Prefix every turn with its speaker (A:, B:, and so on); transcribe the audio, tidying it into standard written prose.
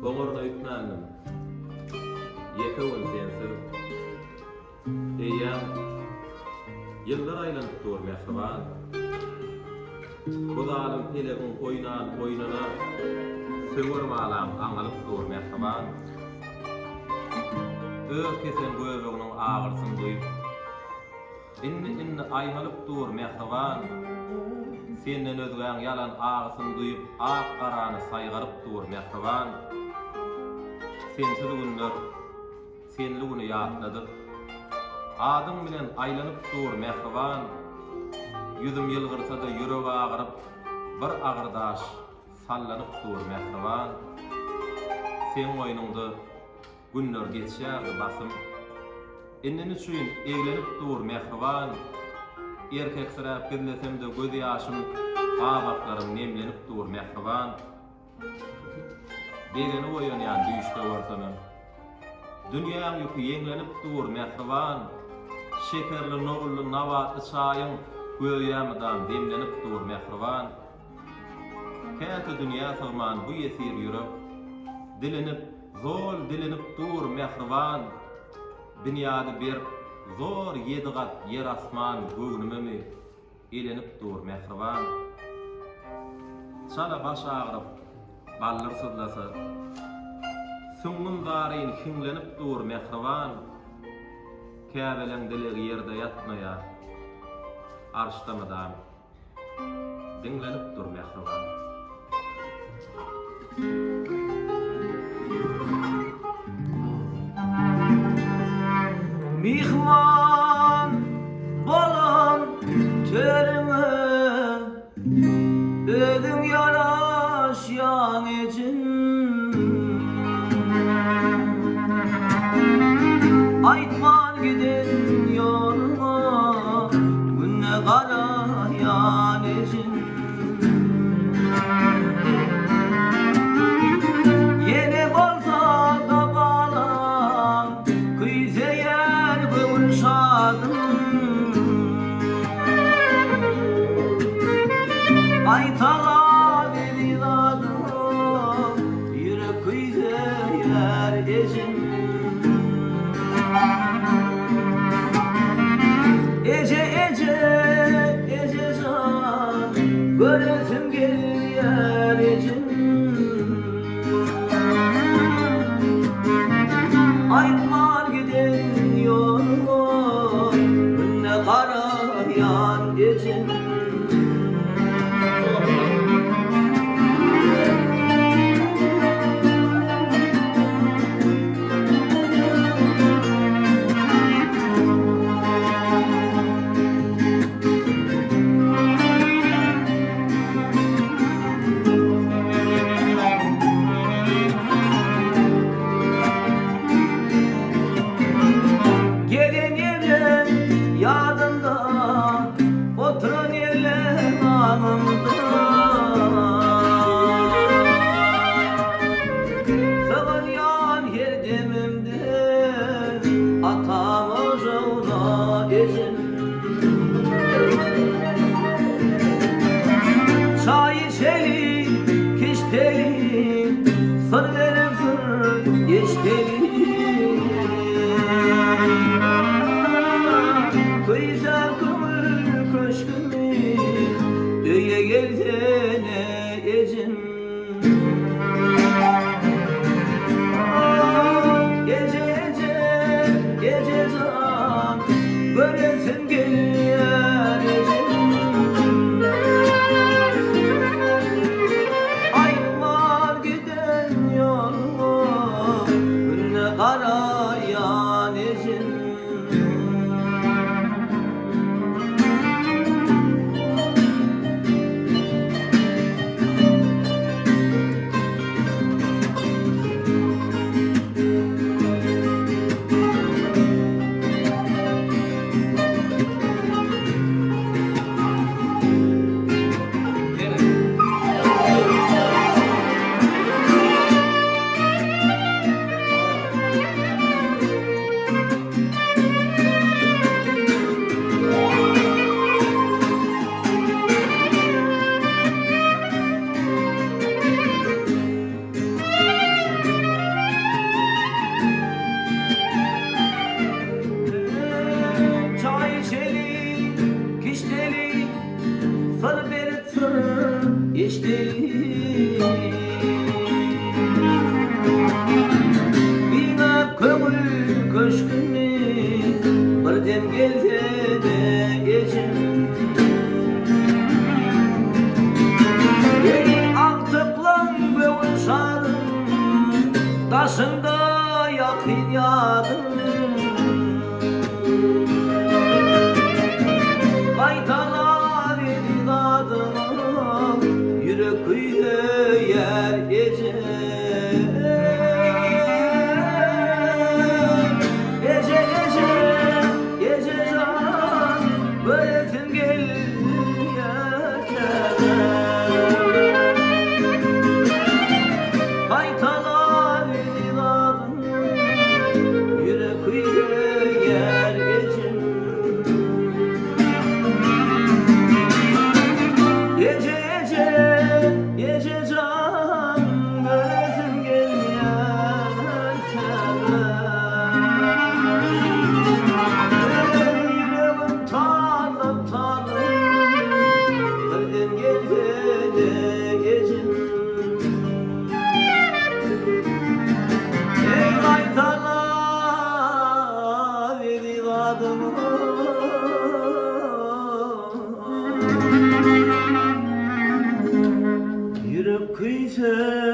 A: Oňurna ütnändim. Ýeke gün sensiz. Eýýäm ýyllar aýlanyp dur mehriban. Bu zalim pelegin oýnana söwer balam aňalyp dur mehriban. Öz kesen göýüňiň agyrsyn duýup inni aýnalyp dur mehriban. Senden özgäň ýalan agyrsyn duýup ak garany saýgaryp dur mehriban. Sensiz günler senligini ýatladyk. Adyň bilen aýlanyp dur mehriban. Yüzüm ýylgyrsa da ýüregi agyryp bir agyrdaş sallanyp dur mehriban. Sen oýnuňda günler geçýärdi basym. Enden üçin eglenip dur mehriban. Erkek sırap gidlesem de göz ýaşym, gabaklarym nemlenip dur mehriban. Begeni oýanýan düýüşde ortamam. Dünýäň ýüki ýeňlenip dur mehriban. Şekerli, nogully, nawatly çaýyň göýýämdan demlenip dur mehriban. Käte dünýä sygman bu ýesir ýürek, dilinip, zol dilinip dur mehriban. Dünýäde bir zor ýedigat yer asman göwnümemi elenip dur mehriban. Çala baş agyryp ballar sızlasa, süňňün garyn hiňlenip dur mehriban. Käbeleň dilegi ýerde ýatmaýar, arşdamydam diňlenip dur mehriban.
B: Mihman bolan törüme özüň ýaraşýan ejin aýtman giden ýoluma günne garaýan ejin ýene bolsa da balan kıyseyer gönül şadım aytala deliladım yürek kıyseyer ejin ece can göresim gelýär ejin aýtman giden ýoluma günne garaýan ejin yadımda oturan yerler anımda sığınyan her demimde atam ocağına ejin çay içeli kişteli sır verir sır geçteli kıysa kımır köşkümü öye gelsene ejin gece can göresim gelýär ejin aýtman giden ýoluma günne garaýan ejin sar bersin işte bina kömür köşkünü birden geldi de gecim beni altıklan böyle sarın taşında yakın yadım kaytalar ediladım yürek kıyı yer gece gece gece can böylesin gel kaytalar ediladım yürek kıyı yer gece Gece can gözüm geliyor yüreğim tanrım birden geldi de gecim ey kaytana verdi adımı yürek kıysa